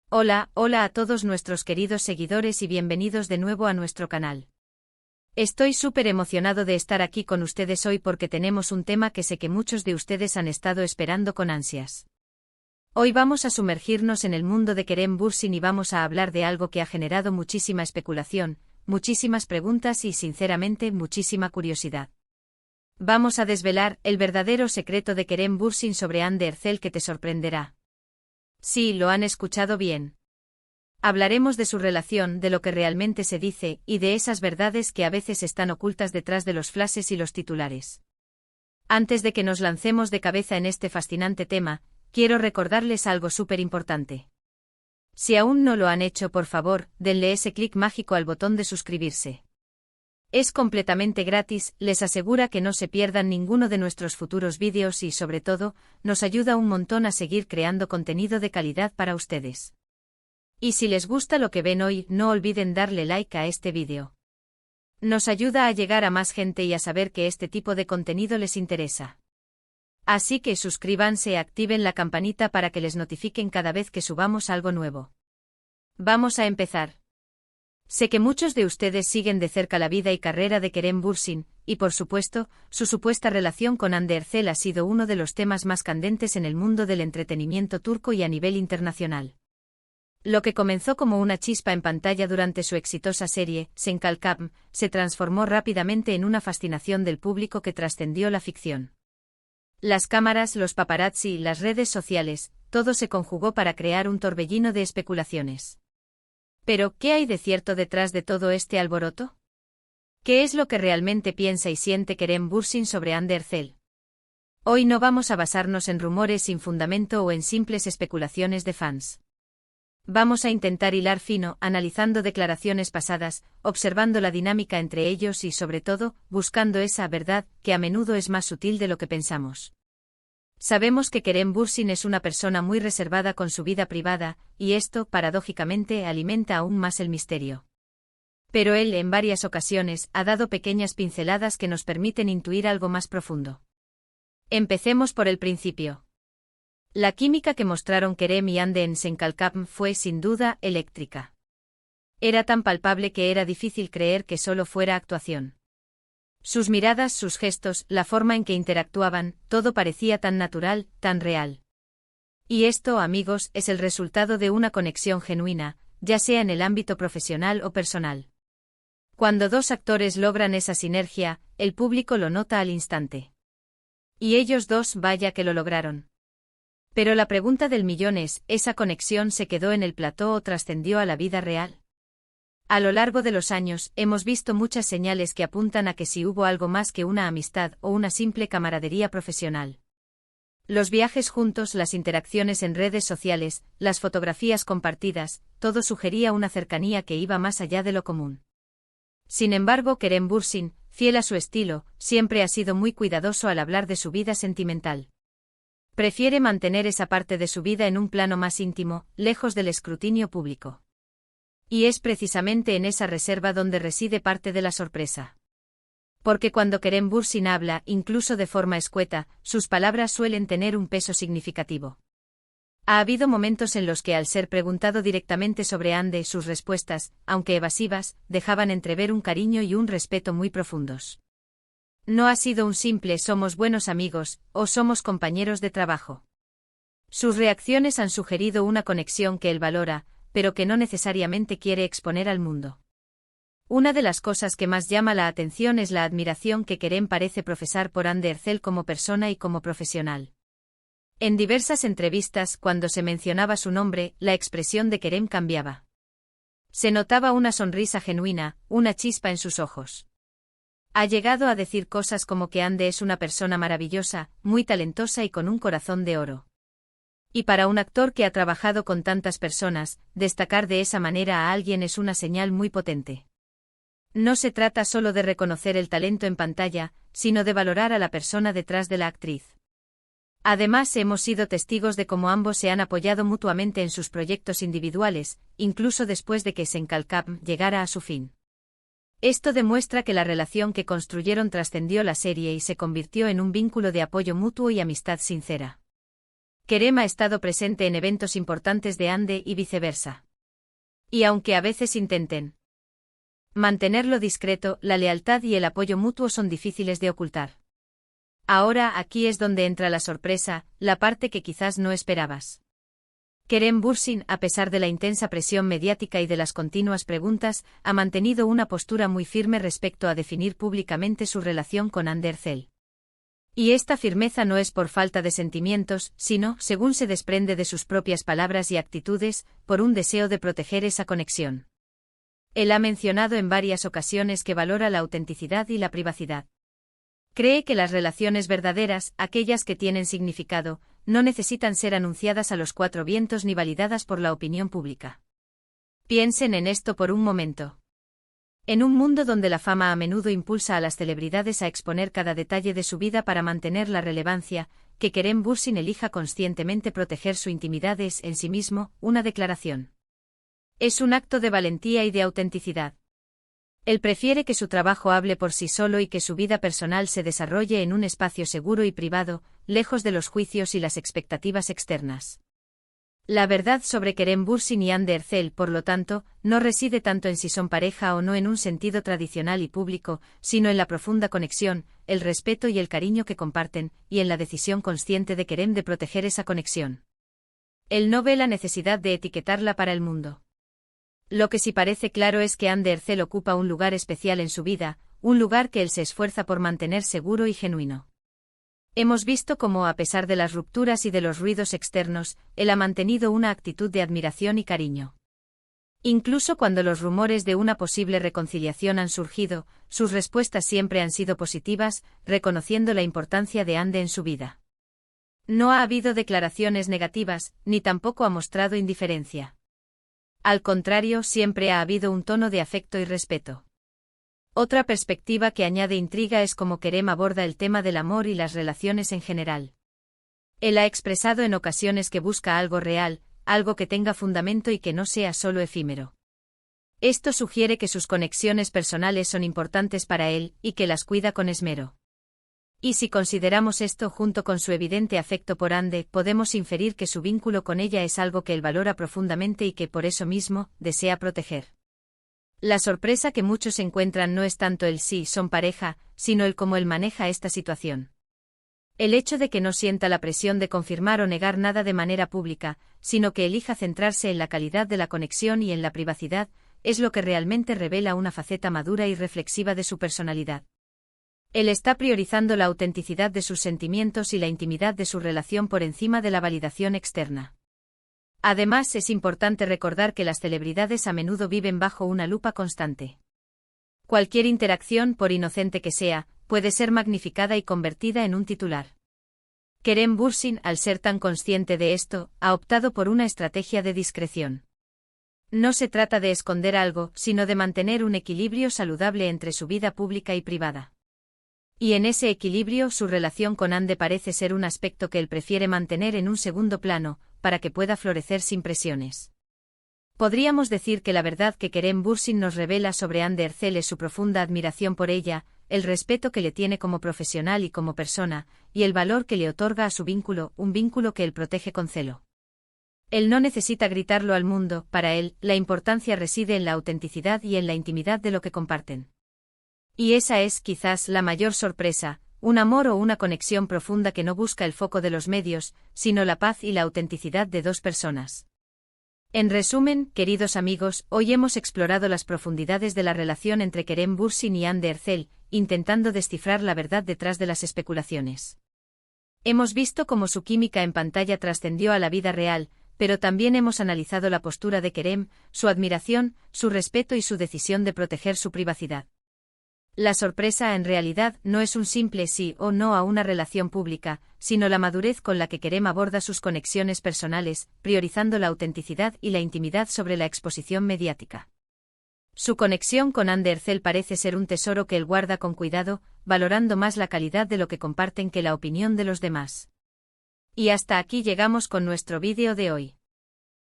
Hola, hola a todos nuestros queridos seguidores y bienvenidos de nuevo a nuestro canal. Estoy súper emocionado de estar aquí con ustedes hoy porque tenemos un tema que sé que muchos de ustedes han estado esperando con ansias. Hoy vamos a sumergirnos en el mundo de Kerem Bürsin y vamos a hablar de algo que ha generado muchísima especulación, muchísimas preguntas y sinceramente muchísima curiosidad. Vamos a desvelar el verdadero secreto de Kerem Bürsin sobre Hande Erçel que te sorprenderá. Sí, lo han escuchado bien. Hablaremos de su relación, de lo que realmente se dice, y de esas verdades que a veces están ocultas detrás de los flashes y los titulares. Antes de que nos lancemos de cabeza en este fascinante tema, quiero recordarles algo súper importante. Si aún no lo han hecho, por favor, denle ese clic mágico al botón de suscribirse. Es completamente gratis, les asegura que no se pierdan ninguno de nuestros futuros vídeos y, sobre todo, nos ayuda un montón a seguir creando contenido de calidad para ustedes. Y si les gusta lo que ven hoy, no olviden darle like a este vídeo. Nos ayuda a llegar a más gente y a saber que este tipo de contenido les interesa. Así que suscríbanse y activen la campanita para que les notifiquen cada vez que subamos algo nuevo. Vamos a empezar. Sé que muchos de ustedes siguen de cerca la vida y carrera de Kerem Bürsin, y por supuesto, su supuesta relación con Hande Erçel ha sido uno de los temas más candentes en el mundo del entretenimiento turco y a nivel internacional. Lo que comenzó como una chispa en pantalla durante su exitosa serie, Sen Kalkam, se transformó rápidamente en una fascinación del público que trascendió la ficción. Las cámaras, los paparazzi, las redes sociales, todo se conjugó para crear un torbellino de especulaciones. Pero, ¿qué hay de cierto detrás de todo este alboroto? ¿Qué es lo que realmente piensa y siente Kerem Bürsin sobre Hande Erçel? Hoy no vamos a basarnos en rumores sin fundamento o en simples especulaciones de fans. Vamos a intentar hilar fino, analizando declaraciones pasadas, observando la dinámica entre ellos y, sobre todo, buscando esa verdad, que a menudo es más sutil de lo que pensamos. Sabemos que Kerem Bürsin es una persona muy reservada con su vida privada, y esto, paradójicamente, alimenta aún más el misterio. Pero él, en varias ocasiones, ha dado pequeñas pinceladas que nos permiten intuir algo más profundo. Empecemos por el principio. La química que mostraron Kerem y Hande en Sen Kalkam fue, sin duda, eléctrica. Era tan palpable que era difícil creer que solo fuera actuación. Sus miradas, sus gestos, la forma en que interactuaban, todo parecía tan natural, tan real. Y esto, amigos, es el resultado de una conexión genuina, ya sea en el ámbito profesional o personal. Cuando dos actores logran esa sinergia, el público lo nota al instante. Y ellos dos, vaya que lo lograron. Pero la pregunta del millón es, ¿esa conexión se quedó en el plató o trascendió a la vida real? A lo largo de los años, hemos visto muchas señales que apuntan a que sí hubo algo más que una amistad o una simple camaradería profesional. Los viajes juntos, las interacciones en redes sociales, las fotografías compartidas, todo sugería una cercanía que iba más allá de lo común. Sin embargo, Kerem Bürsin, fiel a su estilo, siempre ha sido muy cuidadoso al hablar de su vida sentimental. Prefiere mantener esa parte de su vida en un plano más íntimo, lejos del escrutinio público. Y es precisamente en esa reserva donde reside parte de la sorpresa. Porque cuando Kerem Bürsin habla, incluso de forma escueta, sus palabras suelen tener un peso significativo. Ha habido momentos en los que, al ser preguntado directamente sobre Hande, sus respuestas, aunque evasivas, dejaban entrever un cariño y un respeto muy profundos. No ha sido un simple «somos buenos amigos» o «somos compañeros de trabajo». Sus reacciones han sugerido una conexión que él valora, pero que no necesariamente quiere exponer al mundo. Una de las cosas que más llama la atención es la admiración que Kerem parece profesar por Hande Erçel como persona y como profesional. En diversas entrevistas, cuando se mencionaba su nombre, la expresión de Kerem cambiaba. Se notaba una sonrisa genuina, una chispa en sus ojos. Ha llegado a decir cosas como que Hande es una persona maravillosa, muy talentosa y con un corazón de oro. Y para un actor que ha trabajado con tantas personas, destacar de esa manera a alguien es una señal muy potente. No se trata solo de reconocer el talento en pantalla, sino de valorar a la persona detrás de la actriz. Además, hemos sido testigos de cómo ambos se han apoyado mutuamente en sus proyectos individuales, incluso después de que Sen Kalkam llegara a su fin. Esto demuestra que la relación que construyeron trascendió la serie y se convirtió en un vínculo de apoyo mutuo y amistad sincera. Kerem ha estado presente en eventos importantes de Ande y viceversa. Y aunque a veces intenten mantenerlo discreto, la lealtad y el apoyo mutuo son difíciles de ocultar. Ahora aquí es donde entra la sorpresa, la parte que quizás no esperabas. Kerem Bürsin, a pesar de la intensa presión mediática y de las continuas preguntas, ha mantenido una postura muy firme respecto a definir públicamente su relación con Hande Erçel. Y esta firmeza no es por falta de sentimientos, sino, según se desprende de sus propias palabras y actitudes, por un deseo de proteger esa conexión. Él ha mencionado en varias ocasiones que valora la autenticidad y la privacidad. Cree que las relaciones verdaderas, aquellas que tienen significado, no necesitan ser anunciadas a los cuatro vientos ni validadas por la opinión pública. Piensen en esto por un momento. En un mundo donde la fama a menudo impulsa a las celebridades a exponer cada detalle de su vida para mantener la relevancia, que Kerem Bürsin elija conscientemente proteger su intimidad es, en sí mismo, una declaración. Es un acto de valentía y de autenticidad. Él prefiere que su trabajo hable por sí solo y que su vida personal se desarrolle en un espacio seguro y privado, lejos de los juicios y las expectativas externas. La verdad sobre Kerem Bürsin y Hande Erçel, por lo tanto, no reside tanto en si son pareja o no en un sentido tradicional y público, sino en la profunda conexión, el respeto y el cariño que comparten, y en la decisión consciente de Kerem de proteger esa conexión. Él no ve la necesidad de etiquetarla para el mundo. Lo que sí parece claro es que Hande Erçel ocupa un lugar especial en su vida, un lugar que él se esfuerza por mantener seguro y genuino. Hemos visto cómo, a pesar de las rupturas y de los ruidos externos, él ha mantenido una actitud de admiración y cariño. Incluso cuando los rumores de una posible reconciliación han surgido, sus respuestas siempre han sido positivas, reconociendo la importancia de Hande en su vida. No ha habido declaraciones negativas, ni tampoco ha mostrado indiferencia. Al contrario, siempre ha habido un tono de afecto y respeto. Otra perspectiva que añade intriga es cómo Kerem aborda el tema del amor y las relaciones en general. Él ha expresado en ocasiones que busca algo real, algo que tenga fundamento y que no sea solo efímero. Esto sugiere que sus conexiones personales son importantes para él, y que las cuida con esmero. Y si consideramos esto junto con su evidente afecto por Hande, podemos inferir que su vínculo con ella es algo que él valora profundamente y que por eso mismo, desea proteger. La sorpresa que muchos encuentran no es tanto el si son pareja, sino el cómo él maneja esta situación. El hecho de que no sienta la presión de confirmar o negar nada de manera pública, sino que elija centrarse en la calidad de la conexión y en la privacidad, es lo que realmente revela una faceta madura y reflexiva de su personalidad. Él está priorizando la autenticidad de sus sentimientos y la intimidad de su relación por encima de la validación externa. Además, es importante recordar que las celebridades a menudo viven bajo una lupa constante. Cualquier interacción, por inocente que sea, puede ser magnificada y convertida en un titular. Kerem Bürsin, al ser tan consciente de esto, ha optado por una estrategia de discreción. No se trata de esconder algo, sino de mantener un equilibrio saludable entre su vida pública y privada. Y en ese equilibrio su relación con Hande parece ser un aspecto que él prefiere mantener en un segundo plano, para que pueda florecer sin presiones. Podríamos decir que la verdad que Kerem Bürsin nos revela sobre Hande Erçel es su profunda admiración por ella, el respeto que le tiene como profesional y como persona, y el valor que le otorga a su vínculo, un vínculo que él protege con celo. Él no necesita gritarlo al mundo, para él, la importancia reside en la autenticidad y en la intimidad de lo que comparten. Y esa es, quizás, la mayor sorpresa, un amor o una conexión profunda que no busca el foco de los medios, sino la paz y la autenticidad de dos personas. En resumen, queridos amigos, hoy hemos explorado las profundidades de la relación entre Kerem Bürsin y Hande Erçel, intentando descifrar la verdad detrás de las especulaciones. Hemos visto cómo su química en pantalla trascendió a la vida real, pero también hemos analizado la postura de Kerem, su admiración, su respeto y su decisión de proteger su privacidad. La sorpresa en realidad no es un simple sí o no a una relación pública, sino la madurez con la que Kerem aborda sus conexiones personales, priorizando la autenticidad y la intimidad sobre la exposición mediática. Su conexión con Hande Erçel parece ser un tesoro que él guarda con cuidado, valorando más la calidad de lo que comparten que la opinión de los demás. Y hasta aquí llegamos con nuestro vídeo de hoy.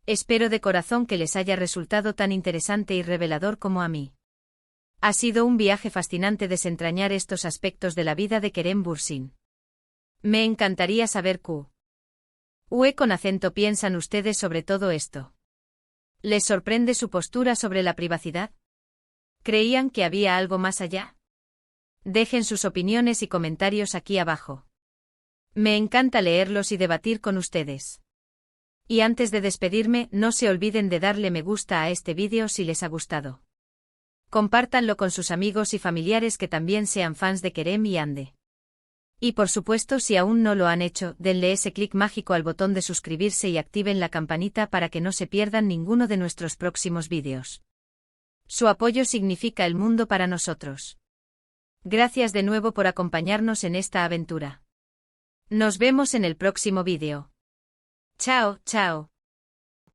Espero de corazón que les haya resultado tan interesante y revelador como a mí. Ha sido un viaje fascinante desentrañar estos aspectos de la vida de Kerem Bürsin. Me encantaría saber UE con acento piensan ustedes sobre todo esto. ¿Les sorprende su postura sobre la privacidad? ¿Creían que había algo más allá? Dejen sus opiniones y comentarios aquí abajo. Me encanta leerlos y debatir con ustedes. Y antes de despedirme, no se olviden de darle me gusta a este vídeo si les ha gustado. Compártanlo con sus amigos y familiares que también sean fans de Kerem y Ande. Y por supuesto, si aún no lo han hecho, denle ese clic mágico al botón de suscribirse y activen la campanita para que no se pierdan ninguno de nuestros próximos vídeos. Su apoyo significa el mundo para nosotros. Gracias de nuevo por acompañarnos en esta aventura. Nos vemos en el próximo vídeo. Chao, chao.